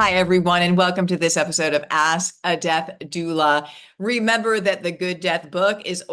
Hi, everyone, and welcome to this episode of Ask a Death Doula. Remember that the Good Death book is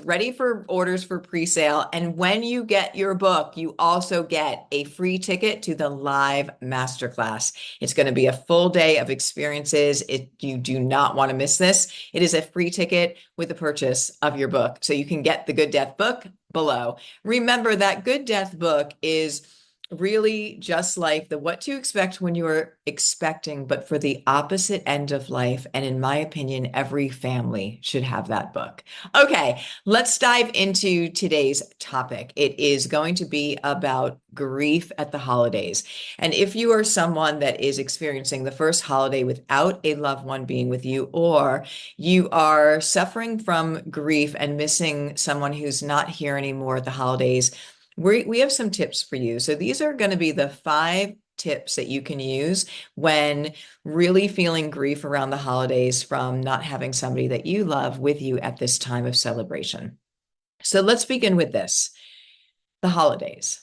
ready for orders for pre-sale. And when you get your book, you also get a free ticket to the live masterclass. It's going to be a full day of experiences. You do not want to miss this. It is a free ticket with the purchase of your book. So you can get the Good Death book below. Remember that Good Death book is really just like the what to expect when you are expecting, but for the opposite end of life. And in my opinion, every family should have that book. Okay, let's dive into today's topic. It is going to be about grief at the holidays. And if you are someone that is experiencing the first holiday without a loved one being with you, or you are suffering from grief and missing someone who's not here anymore at the holidays, we have some tips for you. So these are going to be the 5 tips that you can use when really feeling grief around the holidays from not having somebody that you love with you at this time of celebration. So let's begin with this. The holidays.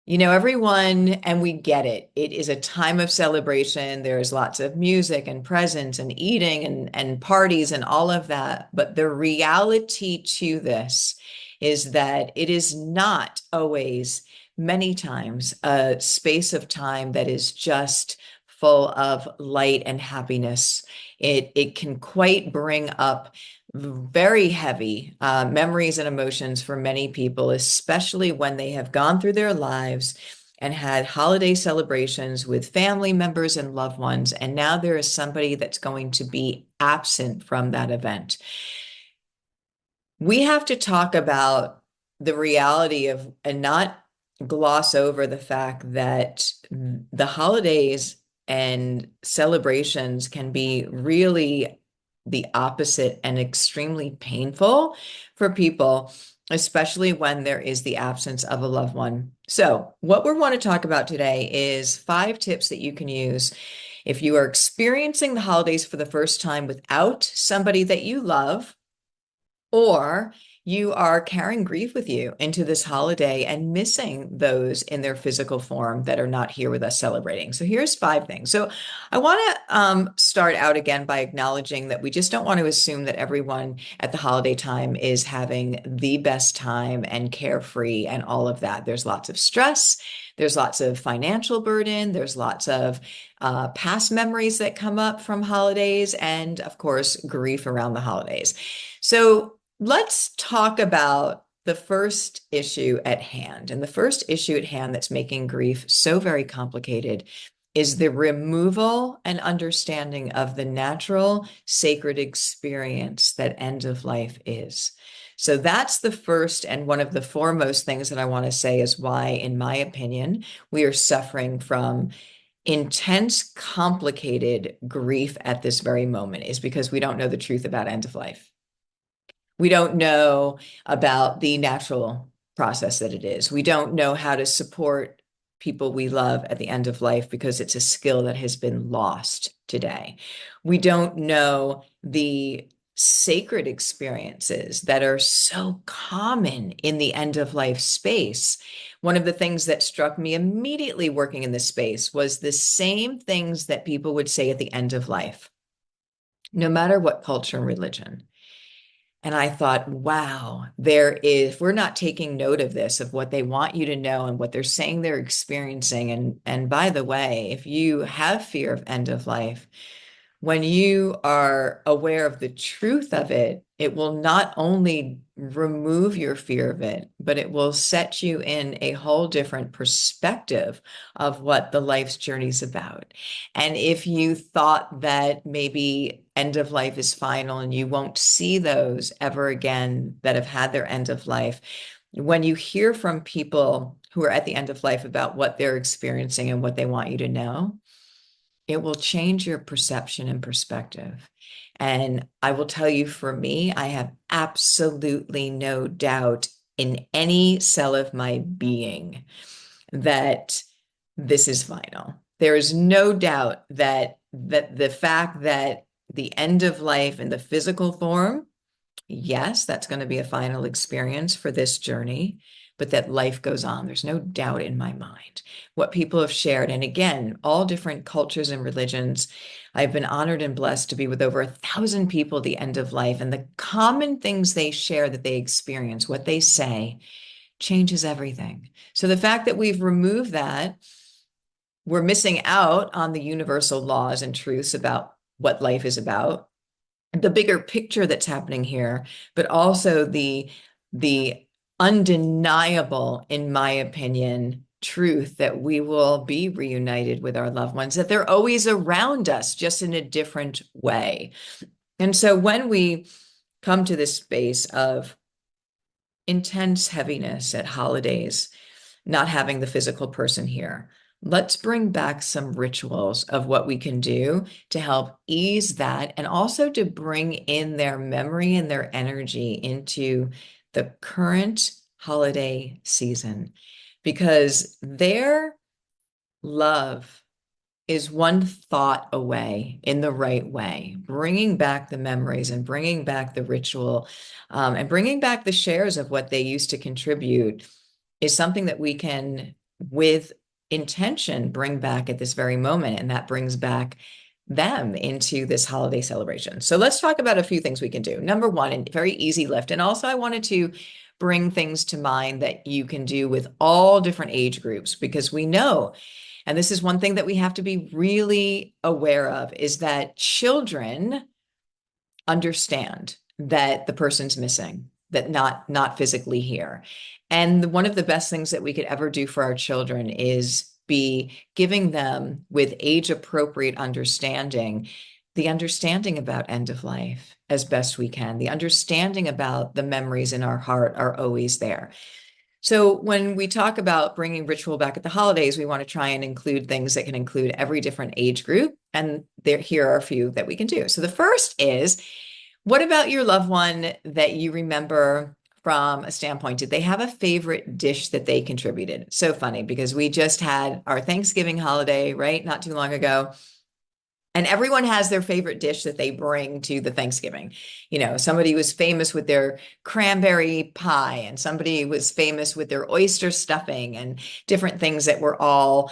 Everyone, and we get it. It is a time of celebration. There's lots of music and presents and eating and parties and all of that. But the reality to this is that it is not always, many times, a space of time that is just full of light and happiness. It can quite bring up very heavy memories and emotions for many people, especially when they have gone through their lives and had holiday celebrations with family members and loved ones. And now there is somebody that's going to be absent from that event. We have to talk about the reality of, and not gloss over the fact that the holidays and celebrations can be really the opposite and extremely painful for people, especially when there is the absence of a loved one. So, what we want to talk about today is 5 tips that you can use if you are experiencing the holidays for the first time without somebody that you love, or you are carrying grief with you into this holiday and missing those in their physical form that are not here with us celebrating. So here's 5 things. So I want to start out again by acknowledging that we just don't want to assume that everyone at the holiday time is having the best time and carefree and all of that. There's lots of stress. There's lots of financial burden. There's lots of past memories that come up from holidays, and of course, grief around the holidays. So let's talk about the first issue at hand. And the first issue at hand that's making grief so very complicated is the removal and understanding of the natural, sacred experience that end of life is. So that's the first and one of the foremost things that I want to say is why, in my opinion, we are suffering from intense, complicated grief at this very moment, is because we don't know the truth about end of life. We don't know about the natural process that it is. We don't know how to support people we love at the end of life because it's a skill that has been lost today. We don't know the sacred experiences that are so common in the end of life space. One of the things that struck me immediately working in this space was the same things that people would say at the end of life, no matter what culture and religion. And I thought, wow, we're not taking note of this, of what they want you to know and what they're saying they're experiencing. And by the way, if you have fear of end of life, when you are aware of the truth of it, it will not only remove your fear of it, but it will set you in a whole different perspective of what the life's journey is about. And if you thought that maybe end of life is final and you won't see those ever again that have had their end of life, when you hear from people who are at the end of life about what they're experiencing and what they want you to know, it will change your perception and perspective. And I will tell you, for me, I have absolutely no doubt in any cell of my being that this is final. There is no doubt that the fact that the end of life in the physical form, yes, that's going to be a final experience for this journey. but that life goes on. There's no doubt in my mind what people have shared. And again, all different cultures and religions. I've been honored and blessed to be with over 1,000 people at the end of life. And the common things they share that they experience, what they say, changes everything. So the fact that we've removed that, we're missing out on the universal laws and truths about what life is about, the bigger picture that's happening here, but also the undeniable, in my opinion, truth that we will be reunited with our loved ones, that they're always around us, just in a different way. And so when we come to this space of intense heaviness at holidays, not having the physical person here, let's bring back some rituals of what we can do to help ease that, and also to bring in their memory and their energy into the current holiday season, because their love is one thought away in the right way, bringing back the memories and bringing back the ritual, and bringing back the shares of what they used to contribute is something that we can, with intention, bring back at this very moment. And that brings back them into this holiday celebration. So let's talk about a few things we can do. Number one, and very easy lift. And also I wanted to bring things to mind that you can do with all different age groups, because we know, and this is one thing that we have to be really aware of, is that children understand that the person's missing, that not physically here. And one of the best things that we could ever do for our children is be giving them, with age appropriate understanding, the understanding about end of life as best we can. The understanding about the memories in our heart are always there. So when we talk about bringing ritual back at the holidays, we want to try and include things that can include every different age group. And here are a few that we can do. So the first is, what about your loved one that you remember from a standpoint? Did they have a favorite dish that they contributed? So funny, because we just had our Thanksgiving holiday, right? Not too long ago. And everyone has their favorite dish that they bring to the Thanksgiving. You know, somebody was famous with their cranberry pie, and somebody was famous with their oyster stuffing, and different things that we're all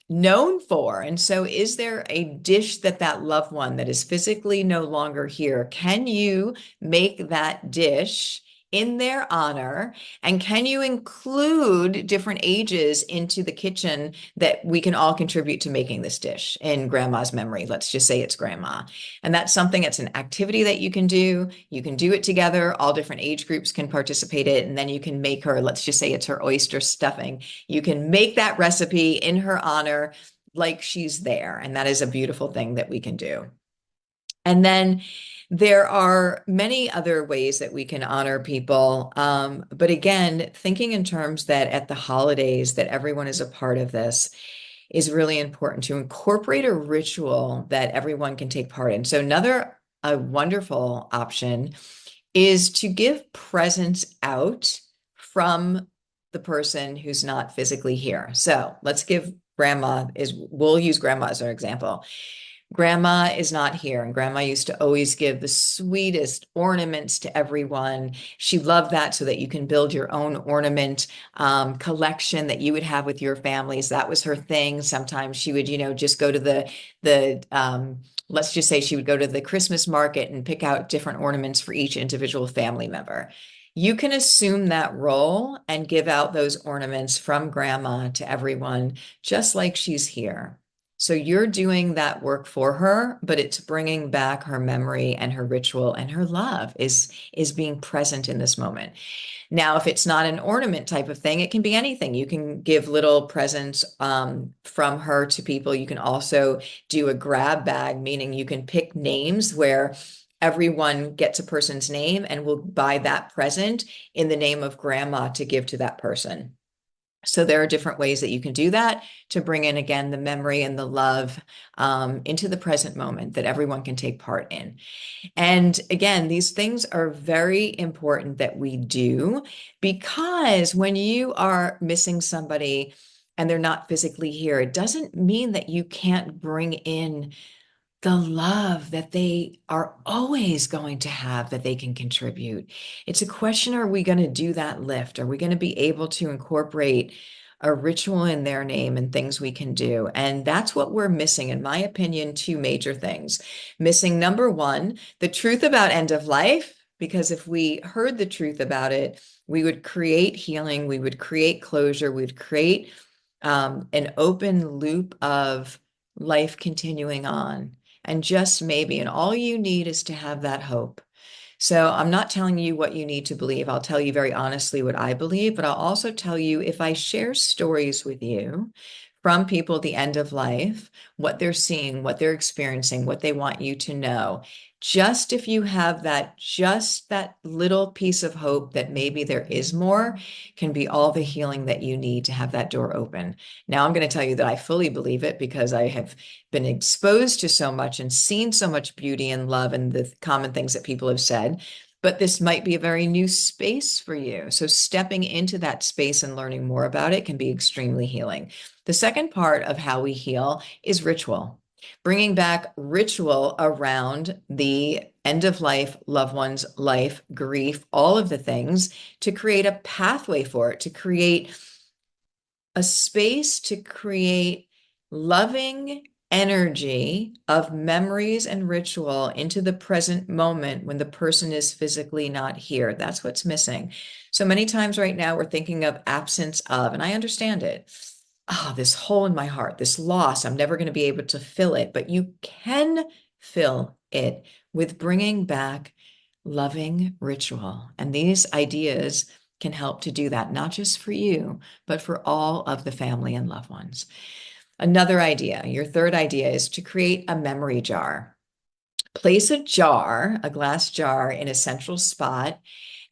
known for. And so is there a dish that that loved one that is physically no longer here, can you make that dish in their honor? And can you include different ages into the kitchen that we can all contribute to making this dish in grandma's memory? Let's just say it's grandma. And that's something, it's an activity that you can do. You can do it together. All different age groups can participate in it. And then you can make her, let's just say it's her oyster stuffing. You can make that recipe in her honor like she's there. And that is a beautiful thing that we can do. And then there are many other ways that we can honor people. But again, thinking in terms that at the holidays, that everyone is a part of this is really important, to incorporate a ritual that everyone can take part in. So a wonderful option is to give presents out from the person who's not physically here. So let's give we'll use grandma as our example. Grandma is not here, and grandma used to always give the sweetest ornaments to everyone. She loved that, so that you can build your own ornament collection that you would have with your families. That was her thing. Sometimes she would, just go to let's just say she would go to the Christmas market and pick out different ornaments for each individual family member. You can assume that role and give out those ornaments from grandma to everyone, just like she's here. So you're doing that work for her, but it's bringing back her memory and her ritual, and her love is being present in this moment. Now, if it's not an ornament type of thing, it can be anything. You can give little presents from her to people. You can also do a grab bag, meaning you can pick names where everyone gets a person's name and will buy that present in the name of grandma to give to that person. So there are different ways that you can do that to bring in, again, the memory and the love into the present moment that everyone can take part in. And again, these things are very important that we do, because when you are missing somebody and they're not physically here, it doesn't mean that you can't bring in the love that they are always going to have that they can contribute. It's a question, are we going to do that lift? Are we going to be able to incorporate a ritual in their name and things we can do? And that's what we're missing, in my opinion, two major things. Missing, number one, the truth about end of life, because if we heard the truth about it, we would create healing, we would create closure, we would create an open loop of life continuing on. And just maybe, and all you need is to have that hope. So I'm not telling you what you need to believe. I'll tell you very honestly what I believe, but I'll also tell you, if I share stories with you from people at the end of life, what they're seeing, what they're experiencing, what they want you to know, just if you have that, just that little piece of hope that maybe there is more, can be all the healing that you need to have that door open. Now, I'm going to tell you that I fully believe it because I have been exposed to so much and seen so much beauty and love and the common things that people have said. But this might be a very new space for you. So stepping into that space and learning more about it can be extremely healing. The second part of how we heal is ritual. Bringing back ritual around the end of life, loved one's life, grief, all of the things, to create a pathway for it, to create a space, to create loving energy of memories and ritual into the present moment when the person is physically not here. That's what's missing. So many times right now we're thinking of absence of, and I understand it. Oh, this hole in my heart, this loss, I'm never going to be able to fill it. But you can fill it with bringing back loving ritual. And these ideas can help to do that, not just for you, but for all of the family and loved ones. Another idea, your third idea, is to create a memory jar. Place a jar, a glass jar, in a central spot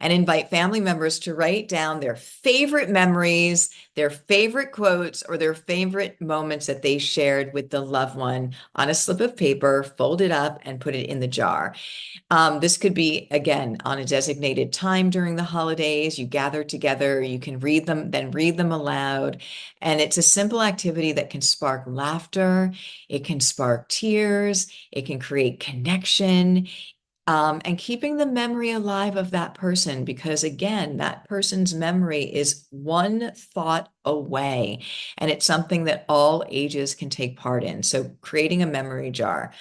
and invite family members to write down their favorite memories, their favorite quotes, or their favorite moments that they shared with the loved one on a slip of paper, fold it up, and put it in the jar. This could be, again, on a designated time during the holidays. You gather together, you can read them, then read them aloud. And it's a simple activity that can spark laughter, it can spark tears, it can create connection, and keeping the memory alive of that person, because again, that person's memory is one thought away, and it's something that all ages can take part in. So creating a memory jar.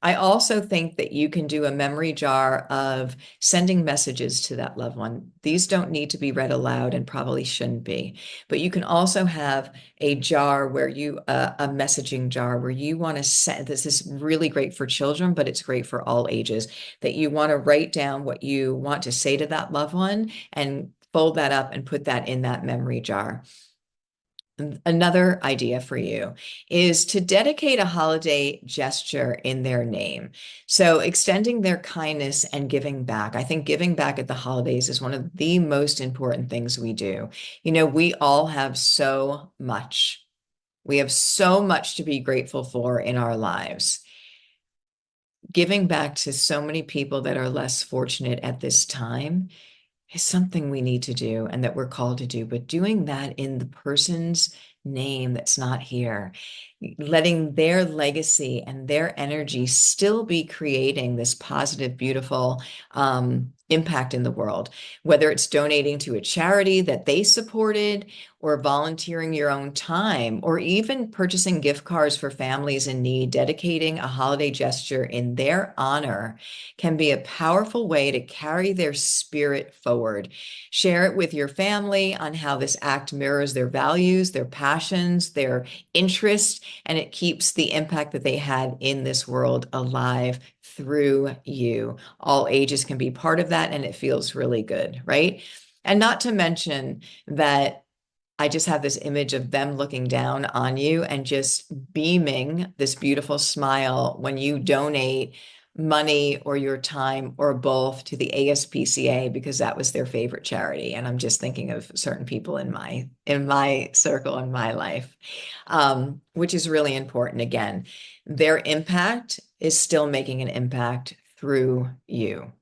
I also think that you can do a memory jar of sending messages to that loved one. These don't need to be read aloud and probably shouldn't be, but you can also have a jar where a messaging jar where you want to send, this is really great for children, but it's great for all ages, that you want to write down what you want to say to that loved one and fold that up and put that in that memory jar. Another idea for you is to dedicate a holiday gesture in their name. So extending their kindness and giving back. I think giving back at the holidays is one of the most important things we do. You know, we all have so much. We have so much to be grateful for in our lives. Giving back to so many people that are less fortunate at this time is something we need to do and that we're called to do, but doing that in the person's name that's not here, letting their legacy and their energy still be creating this positive, beautiful impact in the world, whether it's donating to a charity that they supported, or volunteering your own time, or even purchasing gift cards for families in need. Dedicating a holiday gesture in their honor can be a powerful way to carry their spirit forward. Share it with your family on how this act mirrors their values, their passions, their interests, and it keeps the impact that they had in this world alive through you. All ages can be part of that, and it feels really good, right? And not to mention that I just have this image of them looking down on you and just beaming this beautiful smile when you donate money or your time or both to the ASPCA, because that was their favorite charity. And I'm just thinking of certain people in my circle in my life, which is really important. Again, their impact is still making an impact through you.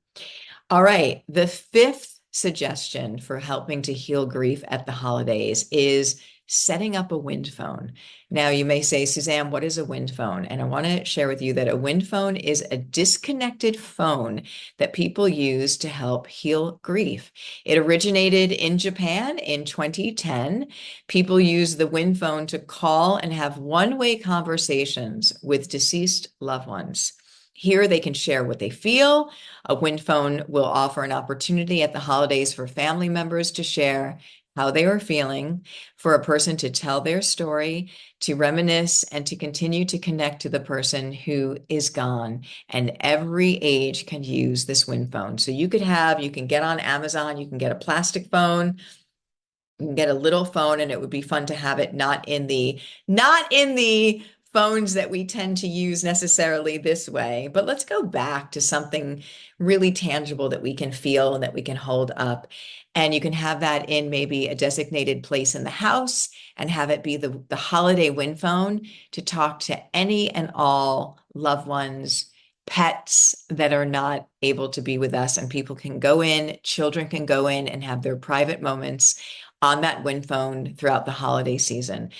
All right, the fifth suggestion for helping to heal grief at the holidays is setting up a wind phone. Now, you may say, Suzanne, what is a wind phone? And I want to share with you that a wind phone is a disconnected phone that people use to help heal grief. It originated in Japan in 2010. People use the wind phone to call and have one-way conversations with deceased loved ones. Here they can share what they feel. A wind phone will offer an opportunity at the holidays for family members to share how they are feeling, for a person to tell their story, to reminisce, and to continue to connect to the person who is gone. And every age can use this wind phone. So you can get on Amazon, you can get a plastic phone, you can get a little phone, and it would be fun to have it not in the phones that we tend to use necessarily this way. But let's go back to something really tangible that we can feel and that we can hold up. And you can have that in maybe a designated place in the house and have it be the holiday wind phone to talk to any and all loved ones, pets that are not able to be with us. And people can go in, children can go in and have their private moments on that wind phone throughout the holiday season.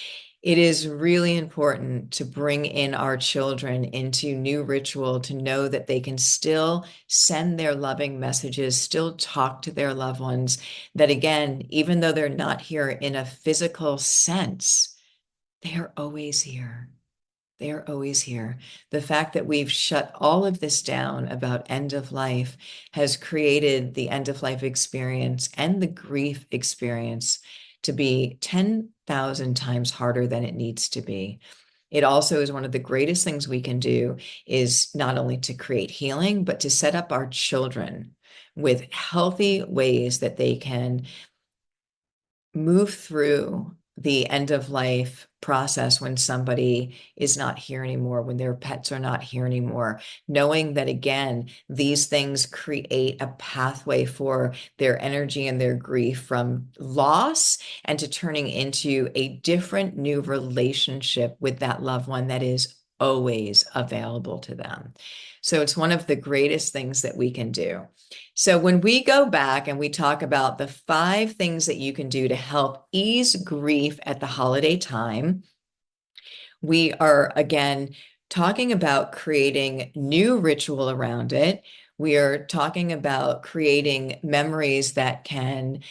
It is really important to bring in our children into new ritual to know that they can still send their loving messages, still talk to their loved ones, that again, even though they're not here in a physical sense, they are always here. They are always here. The fact that we've shut all of this down about end of life has created the end of life experience and the grief experience to be 10,000 times harder than it needs to be. It also is one of the greatest things we can do is not only to create healing, but to set up our children with healthy ways that they can move through the end of life process when somebody is not here anymore, when their pets are not here anymore, knowing that again, these things create a pathway for their energy and their grief from loss and to turning into a different new relationship with that loved one that is always available to them. So it's one of the greatest things that we can do. So when we go back and we talk about the 5 things that you can do to help ease grief at the holiday time, we are again talking about creating new ritual around it. We are talking about creating memories that can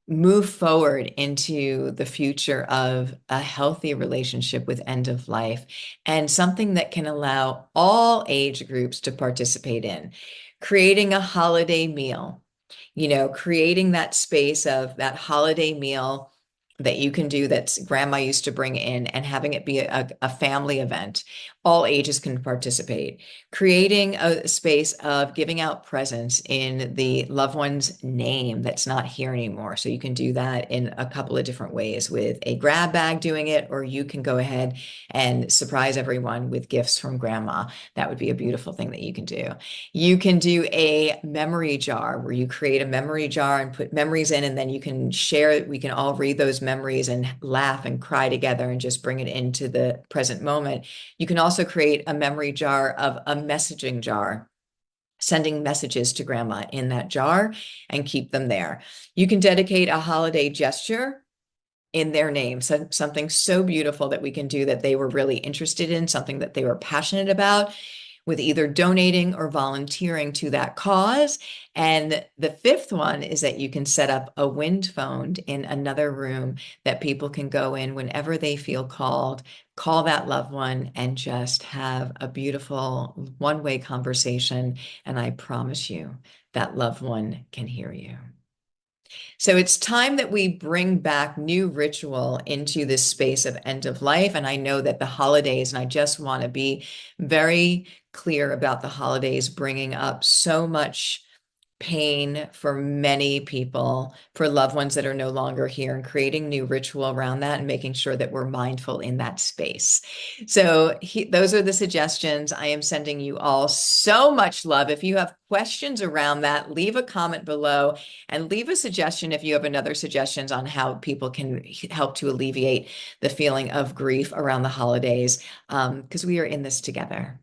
move forward into the future of a healthy relationship with end of life and something that can allow all age groups to participate in. Creating a holiday meal, creating that space of that holiday meal that you can do that grandma used to bring in and having it be a family event. All ages can participate. Creating a space of giving out presents in the loved one's name that's not here anymore. So you can do that in a couple of different ways with a grab bag doing it, or you can go ahead and surprise everyone with gifts from grandma. That would be a beautiful thing that you can do. You can do a memory jar where you create a memory jar and put memories in, and then you can share, we can all read those memories and laugh and cry together and just bring it into the present moment. You can also create a memory jar of a messaging jar, sending messages to grandma in that jar and keep them there. You can dedicate a holiday gesture in their name, so something so beautiful that we can do that they were really interested in, something that they were passionate about, with either donating or volunteering to that cause. And the 5th one is that you can set up a wind phone in another room that people can go in whenever they feel called, call that loved one, and just have a beautiful one-way conversation. And I promise you that loved one can hear you. So it's time that we bring back new ritual into this space of end of life. And I know that the holidays, and I just want to be very clear about the holidays bringing up so much pain for many people, for loved ones that are no longer here, and creating new ritual around that and making sure that we're mindful in that space. So those are the suggestions. I am sending you all so much love. If you have questions around that, leave a comment below and leave a suggestion if you have another suggestions on how people can help to alleviate the feeling of grief around the holidays, because we are in this together.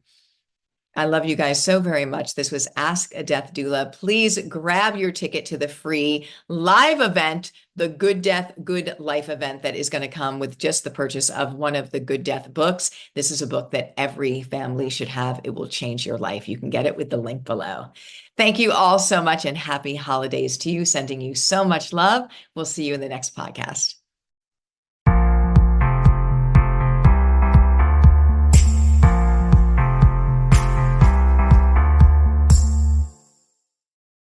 I love you guys so very much. This was Ask a Death Doula. Please grab your ticket to the free live event, the Good Death, Good Life event that is going to come with just the purchase of one of the Good Death books. This is a book that every family should have. It will change your life. You can get it with the link below. Thank you all so much and happy holidays to you. Sending you so much love. We'll see you in the next podcast.